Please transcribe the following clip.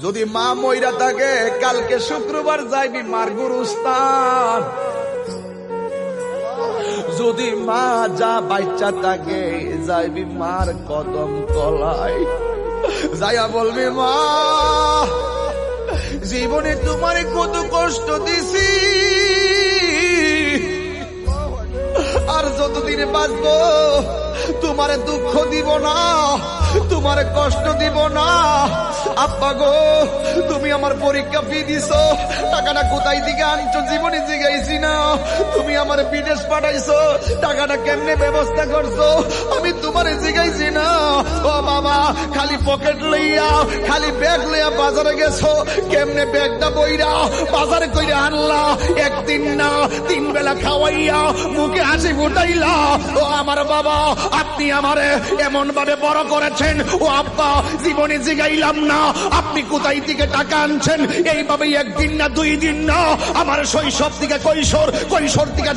যদি মা মইরা থাকে কালকে শুক্রবার যাইবি মার গুরুস্থান। যদি মা যা বাচ্চা থাকে যাইবি মার কদম তলায়, যাইয়া বলবি মা জীবনে তোমারে কত কষ্ট দিছি, আর যতদিনে বাঁচবো তোমারে দুঃখ দিব না, তোমারে কষ্ট দিব না। আব্বা গো তুমি আমার পরীক্ষা ফি দিছো, টাকাটা কোথায় দিকে আনছো জীবনে জিগাইছি না। তুমি আমার বিদেশ পাঠাইছো, টাকাটা কেমনে ব্যবস্থা করছো আমি তোমারে জিগাইছি না। ও বাবা খালি পকেট লইয়া খালি ব্যাগ লইয়া বাজারে গেছো, কেমনে ব্যাগটা বইরা বাজারে কইরা আনলা, একদিন না 3 বেলা খাওয়াইয়া মুখে হাসি ফুটাইলা। ও আমার বাবা আপনি আমারে এমন ভাবে বড় করেছেন, ও আব্বা জীবনে জিগাইলাম না আপনি কোথায় থেকে টাকা আনছেন। এইভাবে একদিন না 2 দিন না আমার শৈশব থেকে কৈশোর, কৈশোর থেকে